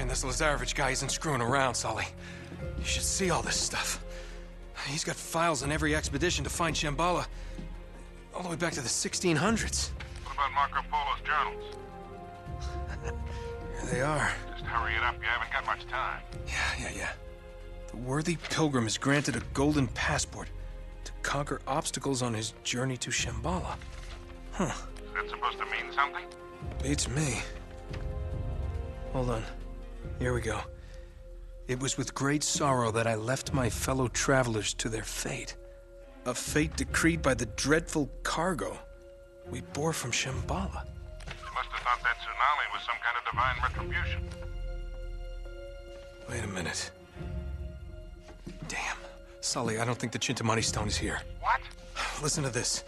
Man, this Lazarevich guy isn't screwing around, Sully. You should see all this stuff. He's got files on every expedition to find Shambhala, all the way back to the 1600s. What about Marco Polo's journals? Here they are. Just hurry it up, you haven't got much time. Yeah. The worthy pilgrim is granted a golden passport to conquer obstacles on his journey to Shambhala. Huh. Is that supposed to mean something? Beats me. Hold on. Here we go. It was with great sorrow that I left my fellow travelers to their fate. A fate decreed by the dreadful cargo we bore from Shambhala. You must have thought that tsunami was some kind of divine retribution. Wait a minute. Damn. Sully, I don't think the Chintamani stone is here. What? Listen to this.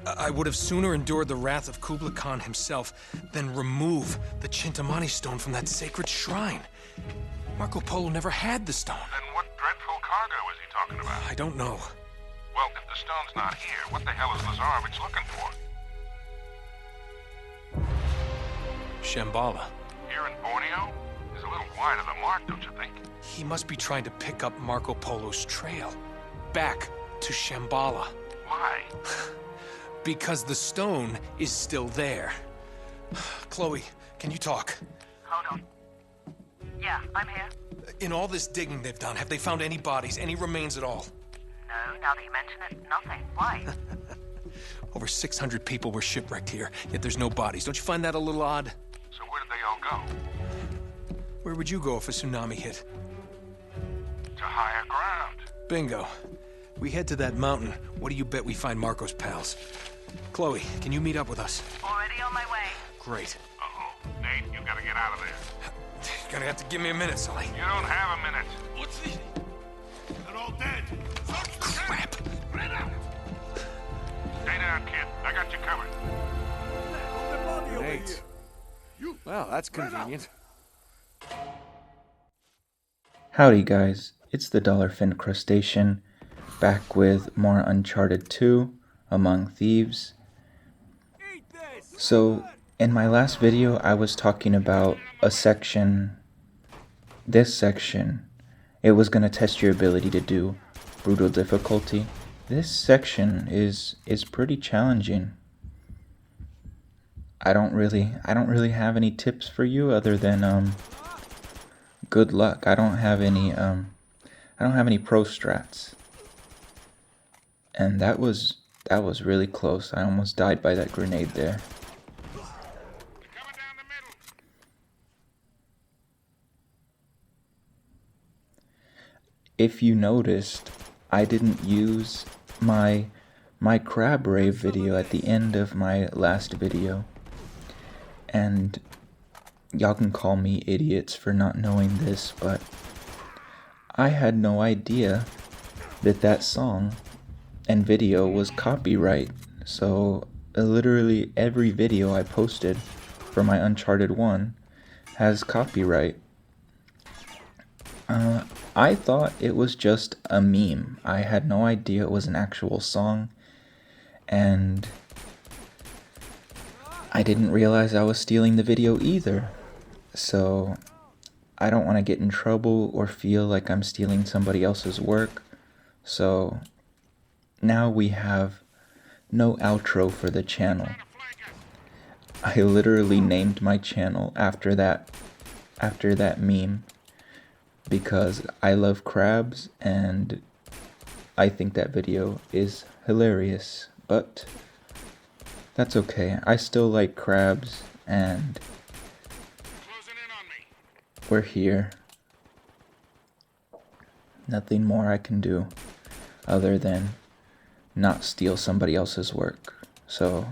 I would have sooner endured the wrath of Kublai Khan himself than remove the Chintamani stone from that sacred shrine. Marco Polo never had the stone. Then what dreadful cargo is he talking about? I don't know. Well, if the stone's not here, what the hell is Lazarevich looking for? Shambhala. Here in Borneo? He's a little wide of the mark, don't you think? He must be trying to pick up Marco Polo's trail. Back to Shambhala. Why? Because the stone is still there. Chloe, can you talk? Hold on. Yeah, I'm here. In all this digging they've done, have they found any bodies, any remains at all? No, now that you mention it, nothing. Why? Over 600 people were shipwrecked here, yet there's no bodies. Don't you find that a little odd? So where did they all go? Where would you go if a tsunami hit? To higher ground. Bingo. We head to that mountain. What do you bet we find Marco's pals? Chloe, can you meet up with us? Already on my way. Great. Uh-oh. Nate, you gotta get out of there. You're gonna have to give me a minute, Sully. You don't have a minute. What's this? They're all dead. Crap! Stay down, kid. I got you covered. Nate. Well, that's convenient. Howdy guys, it's the Dallerfin'd crustacean, back with more Uncharted 2, Among Thieves. So, in my last video I was talking about a section, this section, it was going to test your ability to do brutal difficulty. This section is pretty challenging. I don't really have any tips for you other than good luck. I don't have any pro strats. And that was really close. I almost died by that grenade there. If you noticed, I didn't use my crab rave video at the end of my last video. And y'all can call me idiots for not knowing this, but I had no idea that song and video was copyright. So literally every video I posted for my Uncharted 1 has copyright. I thought it was just a meme. I had no idea it was an actual song, and I didn't realize I was stealing the video either. So I don't want to get in trouble or feel like I'm stealing somebody else's work. So now we have no outro for the channel. I literally named my channel after that meme because I love crabs and I think that video is hilarious, but that's okay. I still like crabs and we're here. Nothing more I can do other than not steal somebody else's work. So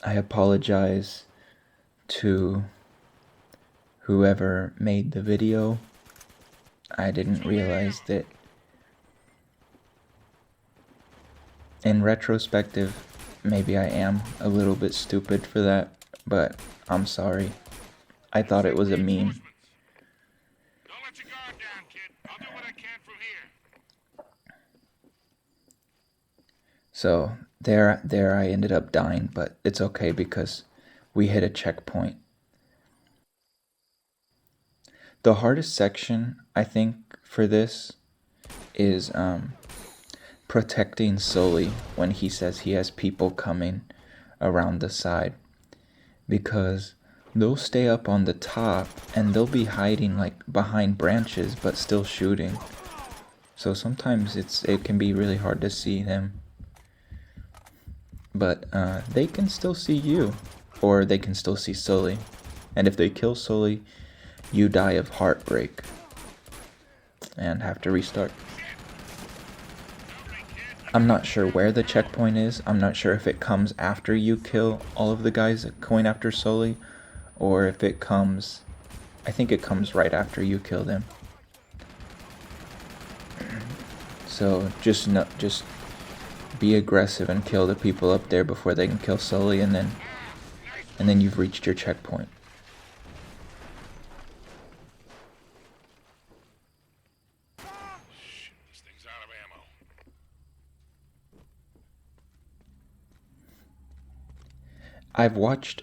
I apologize to whoever made the video. I didn't realize that. In retrospective, maybe I am a little bit stupid for that, but I'm sorry. I thought it was a meme. Don't let your guard down, kid. I'll do what I can from here. So there I ended up dying, but it's okay because we hit a checkpoint. The hardest section, I think, for this is protecting Sully when he says he has people coming around the side, because they'll stay up on the top and they'll be hiding like behind branches but still shooting. So sometimes it can be really hard to see them. But they can still see you, or they can still see Sully. And if they kill Sully, you die of heartbreak and have to restart. I'm not sure where the checkpoint is. I'm not sure if it comes after you kill all of the guys going after Sully, or if it comes... I think it comes right after you kill them. So just be aggressive and kill the people up there before they can kill Sully, and then you've reached your checkpoint. Shit, this thing's out of ammo.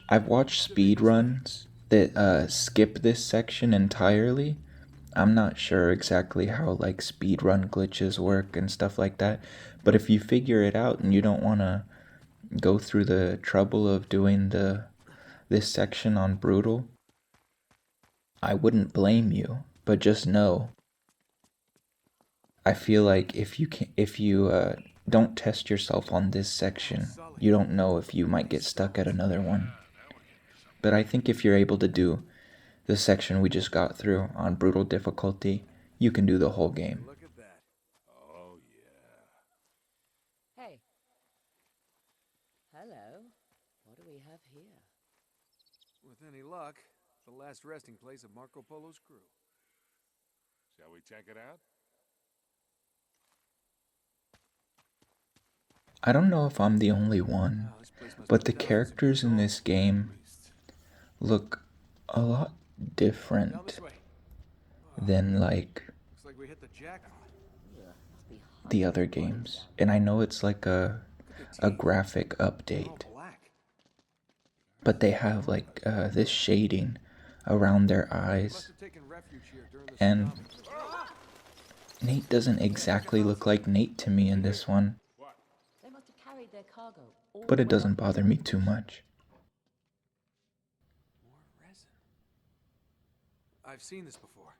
I've watched speed runs that skip this section entirely. I'm not sure exactly how like speedrun glitches work and stuff like that, but if you figure it out and you don't want to go through the trouble of doing this section on brutal, I wouldn't blame you, but just know, I feel like if you don't test yourself on this section, you don't know if you might get stuck at another one. But I think if you're able to do the section we just got through on brutal difficulty, you can do the whole game. Look at that. Oh, yeah. Hey. Hello. What do we have here? With any luck, the last resting place of Marco Polo's crew. Shall we check it out? I don't know if I'm the only one, but the characters in this game look a lot different than like Looks like we hit the jackpot. the other games. And I know it's like a graphic update, but they have like this shading around their eyes, and Nate doesn't exactly look like Nate to me in this one, They must have carried their cargo all but the it way doesn't up. bother me too much. More resin. I've seen this before.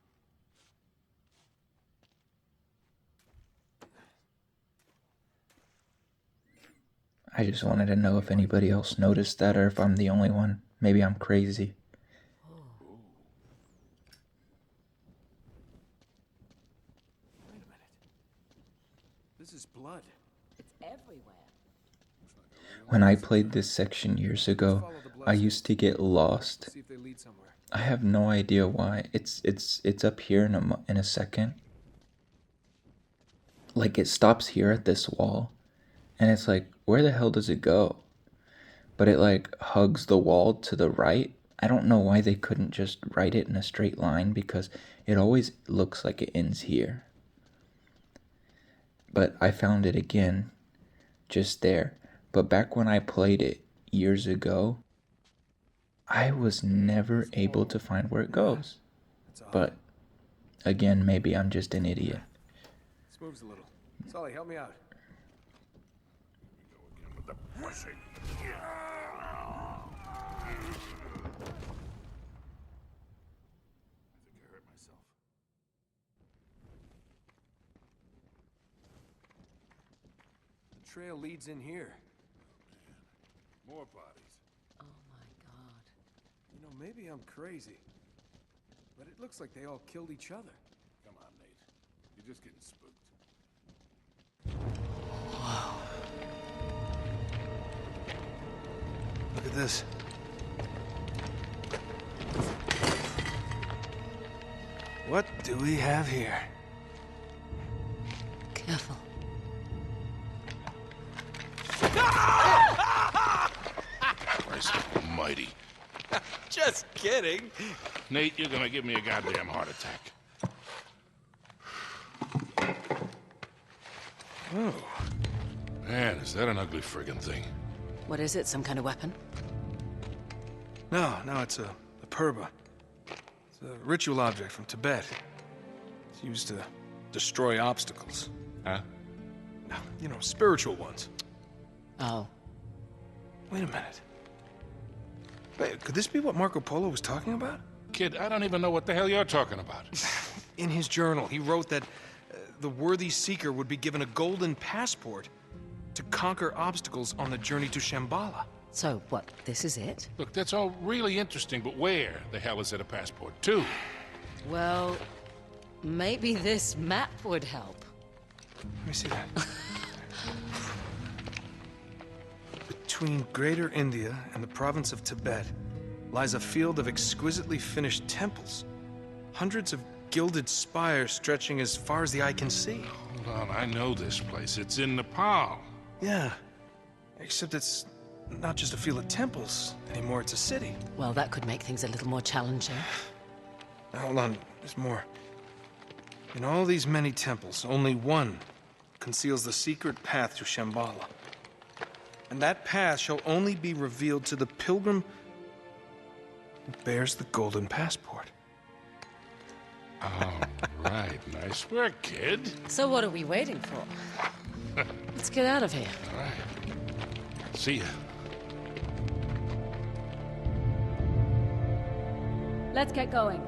I just wanted to know if anybody else noticed that, or if I'm the only one. Maybe I'm crazy. Wait a minute. This is blood. It's everywhere. When I played this section years ago, I used to get lost. See if they lead somewhere. I have no idea why. It's up here in a second. Like it stops here at this wall, and it's like, where the hell does it go? But it like hugs the wall to the right. I don't know why they couldn't just write it in a straight line, because it always looks like it ends here. But I found it again, just there. But back when I played it years ago, I was never able to find where it goes. But again, maybe I'm just an idiot. This moves a little. Sully, help me out. With the pussy. I think I hurt myself. The trail leads in here. More bodies. Oh my god. You know, maybe I'm crazy, but it looks like they all killed each other. Come on, Nate. You're just getting spooked. Look at this. What do we have here? Careful. Christ almighty. Just kidding. Nate, you're gonna give me a goddamn heart attack. Oh, Man, is that an ugly friggin' thing? What is it? Some kind of weapon? no, it's a perba. It's a ritual object from Tibet. It's used to destroy obstacles. Huh? You know, spiritual ones. Oh. Wait a minute. Wait, could this be what Marco Polo was talking about? Kid, I don't even know what the hell you're talking about. In his journal, he wrote that the worthy seeker would be given a golden passport to conquer obstacles on the journey to Shambhala. So, what, this is it? Look, that's all really interesting, but where the hell is it a passport to? Well, maybe this map would help. Let me see that. Between Greater India and the province of Tibet lies a field of exquisitely finished temples. Hundreds of gilded spires stretching as far as the eye can see. Hold on, I know this place. It's in Nepal. Yeah, except it's not just a field of temples anymore, it's a city. Well, that could make things a little more challenging. Now, hold on, there's more. In all these many temples, only one conceals the secret path to Shambhala. And that path shall only be revealed to the pilgrim who bears the golden passport. All right, nice work, kid. So what are we waiting for? Let's get out of here. All right. See ya. Let's get going.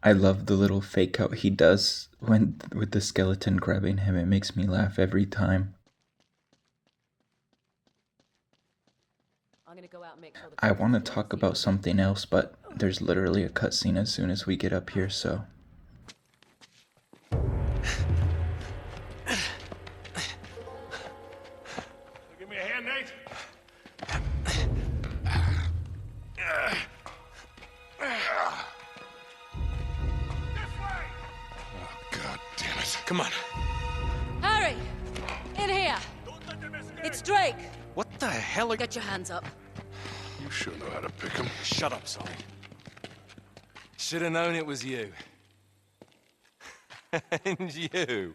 I love the little fake out he does when with the skeleton grabbing him. It makes me laugh every time. I'm gonna go out and make sure I want to talk about something else, but there's literally a cutscene as soon as we get up here, so... Give me a hand, Nate. Oh, God damn it. Come on. Harry! In here! It's Drake! What the hell are you... Get your hands up. You sure know how to pick 'em. Shut up, Sully. Should have known it was you. And you,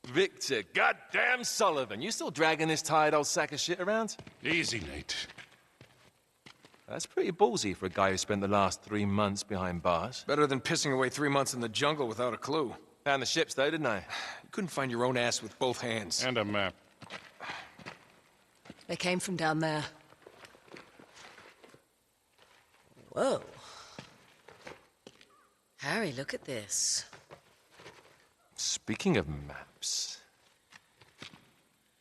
Victor goddamn Sullivan. You still dragging this tired old sack of shit around? Easy, Nate. That's pretty ballsy for a guy who spent the last 3 months behind bars. Better than pissing away 3 months in the jungle without a clue. Found the ships though, didn't I? You couldn't find your own ass with both hands. And a map. They came from down there. Whoa. Harry, look at this. Speaking of maps...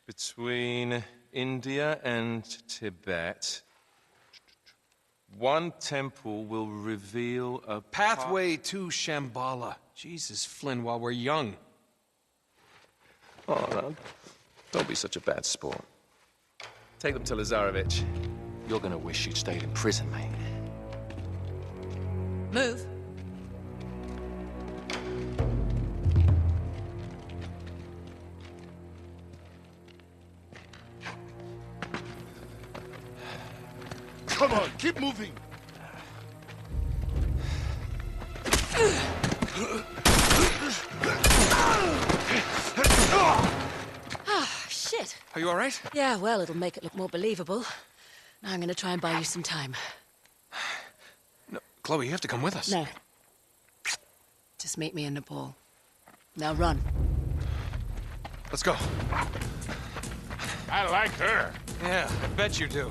Between India and Tibet... One temple will reveal a Pathway to Shambhala. Jesus, Flynn, while we're young. Oh, no. Don't be such a bad sport. Take them to Lazarevich. You're gonna wish you'd stayed in prison, mate. Move. Come on, keep moving. Shit. Are you all right? Yeah, well, it'll make it look more believable. Now I'm gonna try and buy you some time. No, Chloe, you have to come with us. No. Just meet me in Nepal. Now run. Let's go. I like her. Yeah, I bet you do.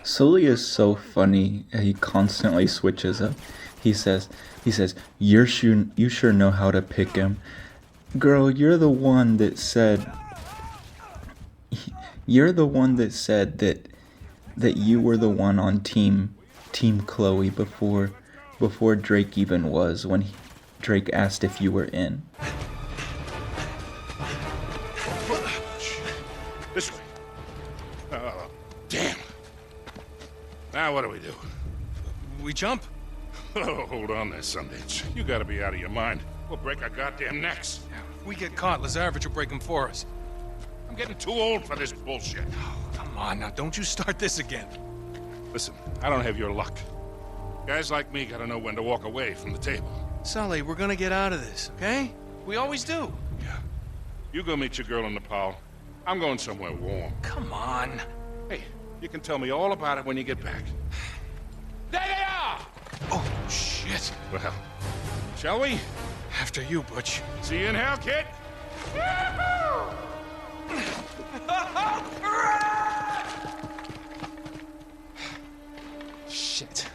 Sully is so funny. He constantly switches up. He says, you sure know how to pick him. Girl, you're the one that said that you were the one on team Chloe before Drake even was, when Drake asked if you were in. This way. Damn. Now what do we do? We jump. Oh, hold on there, Sundance. You gotta be out of your mind. We'll break our goddamn necks. If we get caught, Lazarevich will break them for us. I'm getting too old for this bullshit. Come on, now don't you start this again. Listen, I don't have your luck. Guys like me gotta know when to walk away from the table. Sully, we're gonna get out of this, okay? We always do. Yeah. You go meet your girl in Nepal. I'm going somewhere warm. Come on. Hey, you can tell me all about it when you get back. There they are! Oh, shit. Well, shall we? After you, Butch. See you in hell, kid! Shit.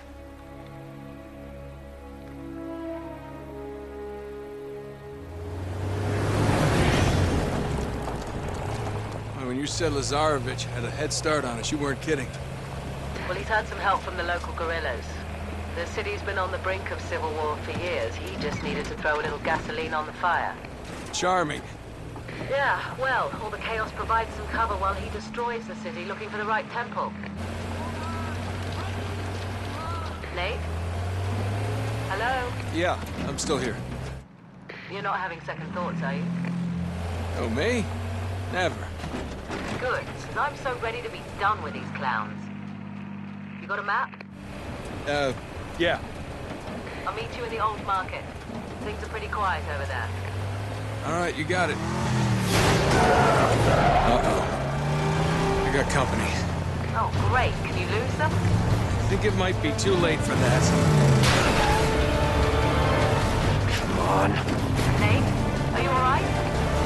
When you said Lazarevich had a head start on us, you weren't kidding. Well, he's had some help from the local guerrillas. The city's been on the brink of civil war for years. He just needed to throw a little gasoline on the fire. Charming. Yeah, well, all the chaos provides some cover while he destroys the city looking for the right temple. Nate? Hello? Yeah, I'm still here. You're not having second thoughts, are you? Oh, me? Never. Good, because I'm so ready to be done with these clowns. You got a map? Yeah. I'll meet you in the old market. Things are pretty quiet over there. All right, you got it. Uh-oh. I got company. Oh, great. Can you lose them? I think it might be too late for that. Come on. Nate, are you all right?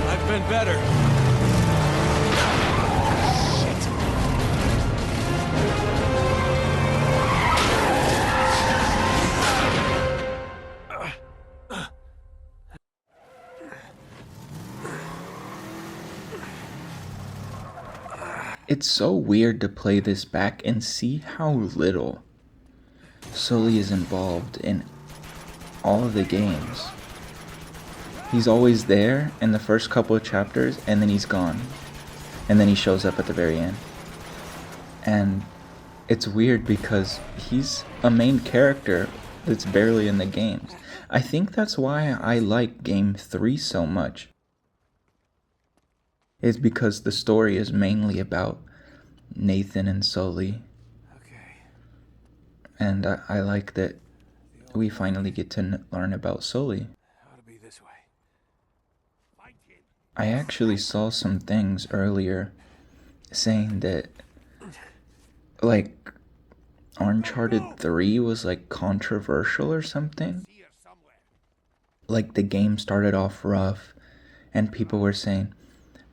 I've been better. It's so weird to play this back and see how little Sully is involved in all of the games. He's always there in the first couple of chapters, and then he's gone. And then he shows up at the very end. And it's weird because he's a main character that's barely in the games. I think that's why I like Game 3 so much. It's because the story is mainly about Nathan and Sully. Okay. And I like that we finally get to learn about Sully. Ought to be this way. I actually saw some things earlier saying that, like, Uncharted 3 was, like, controversial or something. Like, the game started off rough, and people were saying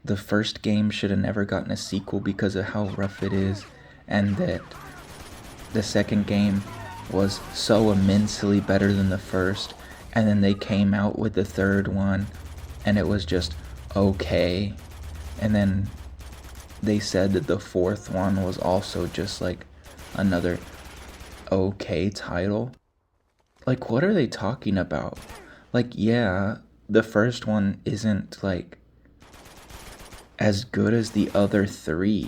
the first game should have never gotten a sequel because of how rough it is, and that the second game was so immensely better than the first, and then they came out with the third one, and it was just okay. And then they said that the fourth one was also just like another okay title. Like, what are they talking about? Like, yeah, the first one isn't like as good as the other three,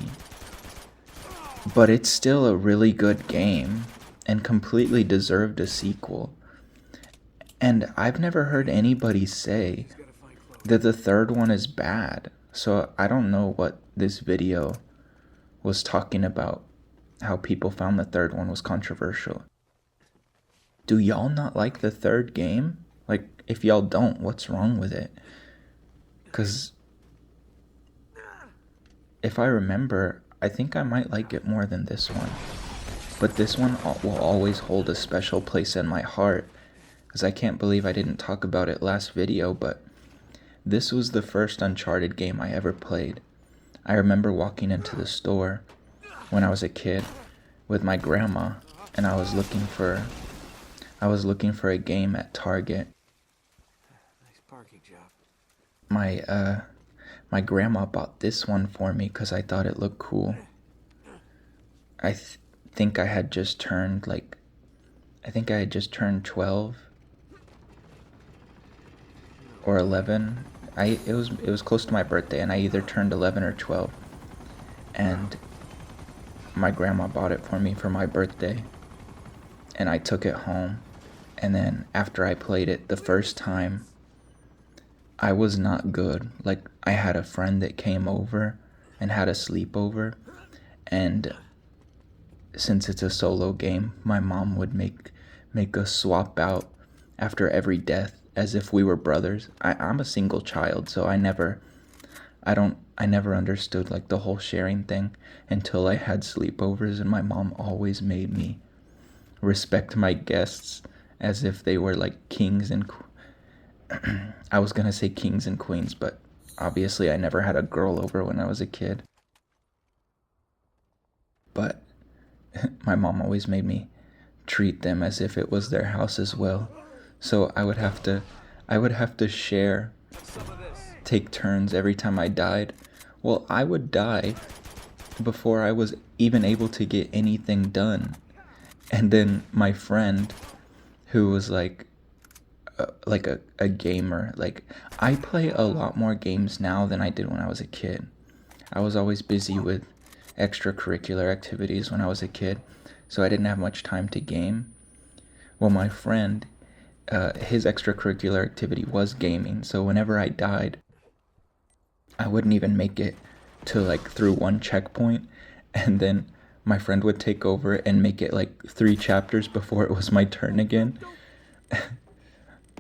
but it's still a really good game and completely deserved a sequel. And I've never heard anybody say that the third one is bad, so I don't know what this video was talking about, how people found the third one was controversial. Do y'all not like the third game? Like, if y'all don't, what's wrong with it? Because if I remember, I think I might like it more than this one. But this one will always hold a special place in my heart, because I can't believe I didn't talk about it last video, but this was the first Uncharted game I ever played. I remember walking into the store when I was a kid with my grandma, and I was looking for a game at Target. Nice parking job. My grandma bought this one for me because I thought it looked cool. I think I had just turned 12 or 11. It was close to my birthday, and I either turned 11 or 12. And my grandma bought it for me for my birthday, and I took it home. And then after I played it the first time, I was not good. Like, I had a friend that came over and had a sleepover, and since it's a solo game, my mom would make us swap out after every death as if we were brothers. I'm a single child, so I never I never understood like the whole sharing thing until I had sleepovers, and my mom always made me respect my guests as if they were like kings and I was gonna say kings and queens, but obviously I never had a girl over when I was a kid. But my mom always made me treat them as if it was their house as well. So I would have to share, take turns every time I died. Well, I would die before I was even able to get anything done. And then my friend, who was like a gamer, like I play a lot more games now than I did when I was a kid. I was always busy with extracurricular activities when I was a kid, so I didn't have much time to game. Well, my friend, his extracurricular activity was gaming, so whenever I died, I wouldn't even make it to like through one checkpoint, and then my friend would take over and make it like 3 chapters before it was my turn again.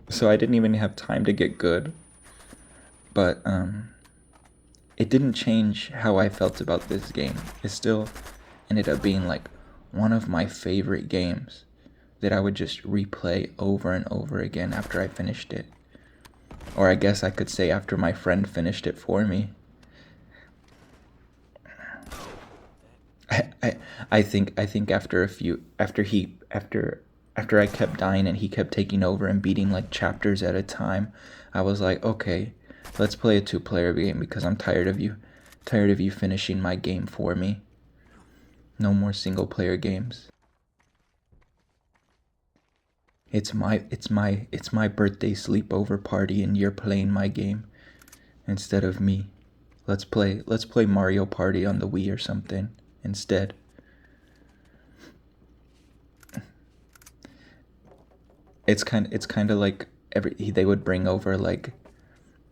So I didn't even have time to get good. But it didn't change how I felt about this game. It still ended up being like one of my favorite games that I would just replay over and over again after I finished it. Or I guess I could say after my friend finished it for me. I think after I kept dying and he kept taking over and beating like chapters at a time, I was like, okay, let's play a 2-player game because I'm tired of you finishing my game for me. No more single-player games. It's my birthday sleepover party and you're playing my game instead of me. Let's play Mario Party on the Wii or something instead. It's kind of like they would bring over like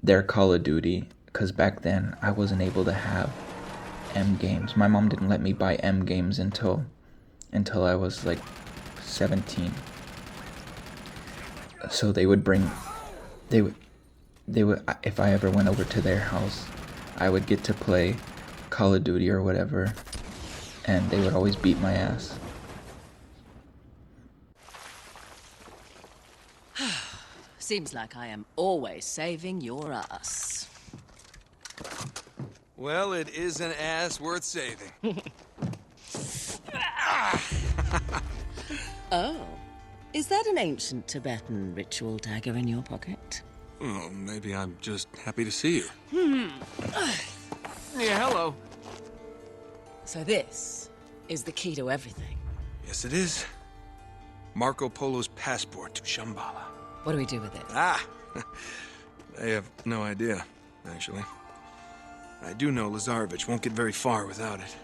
their Call of Duty, because back then I wasn't able to have M games. My mom didn't let me buy M games until I was like 17. So they would if I ever went over to their house, I would get to play Call of Duty or whatever, and they would always beat my ass. Seems like I am always saving your ass. Well, it is an ass worth saving. Oh, is that an ancient Tibetan ritual dagger in your pocket? Oh, maybe I'm just happy to see you. Yeah, hello. So this is the key to everything. Yes, it is. Marco Polo's passport to Shambhala. What do we do with it? I have no idea, actually. I do know Lazarevich won't get very far without it.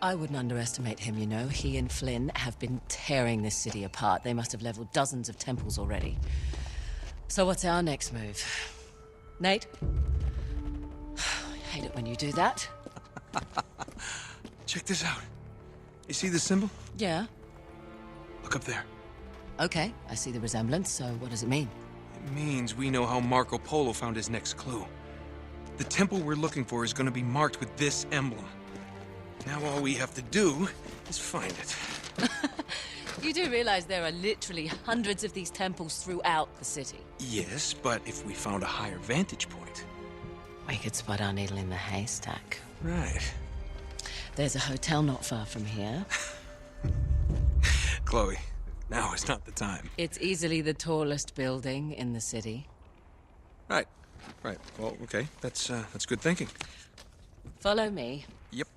I wouldn't underestimate him, you know. He and Flynn have been tearing this city apart. They must have leveled dozens of temples already. So what's our next move? Nate? I hate it when you do that. Check this out. You see the symbol? Yeah. Look up there. Okay, I see the resemblance, so what does it mean? It means we know how Marco Polo found his next clue. The temple we're looking for is going to be marked with this emblem. Now all we have to do is find it. You do realize there are literally hundreds of these temples throughout the city? Yes, but if we found a higher vantage point... We could spot our needle in the haystack. Right. There's a hotel not far from here. Chloe, now is not the time. It's easily the tallest building in the city. Right. Well, okay. That's good thinking. Follow me. Yep.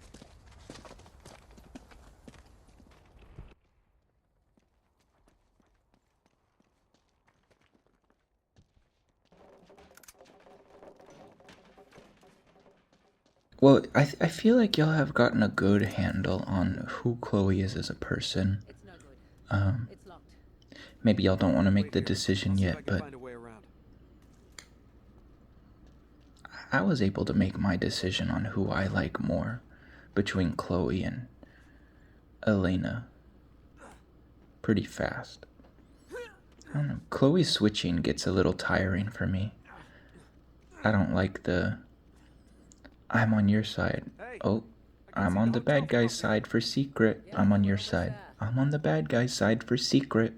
Well, I feel like y'all have gotten a good handle on who Chloe is as a person. It's no good. It's locked. Maybe y'all don't want to make the decision yet, but I was able to make my decision on who I like more between Chloe and Elena pretty fast. I don't know. Chloe's switching gets a little tiring for me. I don't like the I'm on your side. Oh, I'm on the bad guy's side for secret. I'm on your side. I'm on the bad guy's side for secret.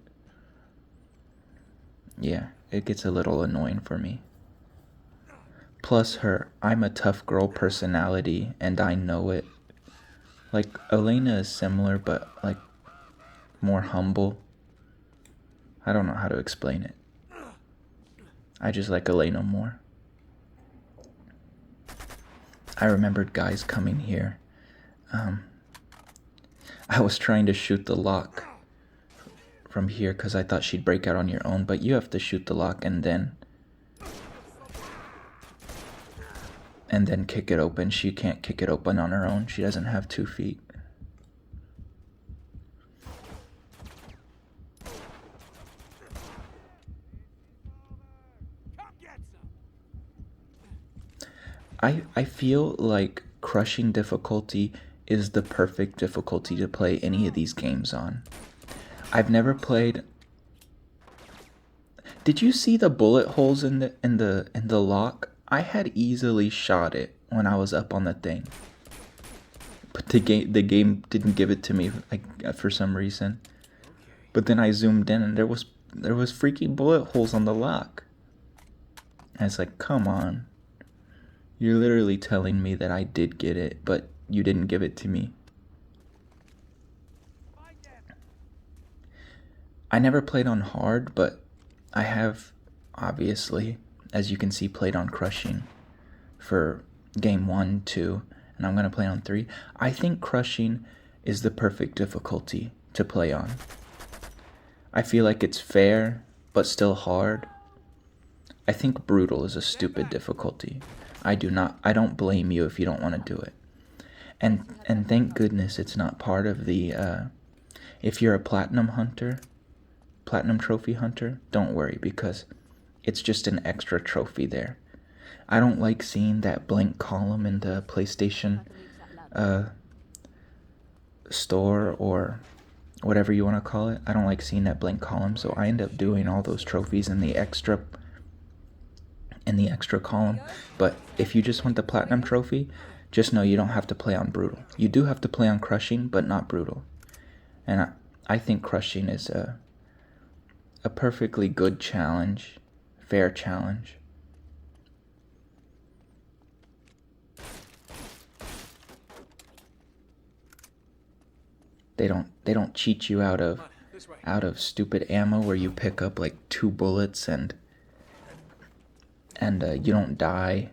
Yeah, it gets a little annoying for me. Plus her I'm a tough girl personality, and I know it. Like, Elena is similar, but like more humble. I don't know how to explain it. I just like Elena more. I remembered guys coming here. I was trying to shoot the lock from here because I thought she'd break out on your own, but you have to shoot the lock and then kick it open. She can't kick it open on her own. She doesn't have 2 feet. I feel like crushing difficulty is the perfect difficulty to play any of these games on. I've never played. Did you see the bullet holes in the lock? I had easily shot it when I was up on the thing, but the game didn't give it to me for some reason. But then I zoomed in and there was freaking bullet holes on the lock. And it's like, come on. You're literally telling me that I did get it, but you didn't give it to me. I never played on hard, but I have, obviously, as you can see, played on crushing for game 1, 2, and I'm going to play on 3. I think crushing is the perfect difficulty to play on. I feel like it's fair, but still hard. I think brutal is a stupid difficulty. I don't blame you if you don't want to do it. And thank goodness it's not part of the, if you're a platinum trophy hunter, don't worry, because it's just an extra trophy there. I don't like seeing that blank column in the PlayStation store, or whatever you want to call it. I don't like seeing that blank column, so I end up doing all those trophies in the extra column. But if you just want the platinum trophy, just know you don't have to play on brutal. You do have to play on crushing, but not brutal. And I think crushing is a perfectly good challenge, fair challenge. They don't cheat you out of stupid ammo where you pick up like 2 bullets and you don't die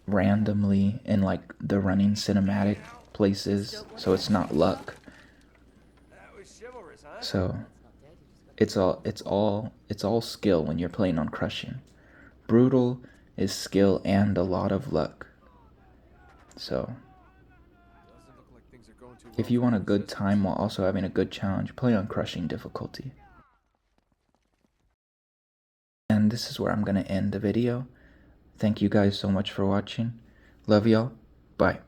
randomly in like the running cinematic places, so it's not luck. So it's all skill when you're playing on crushing. Brutal is skill and a lot of luck. So if you want a good time while also having a good challenge, play on crushing difficulty. And this is where I'm going to end the video. Thank you guys so much for watching. Love y'all. Bye.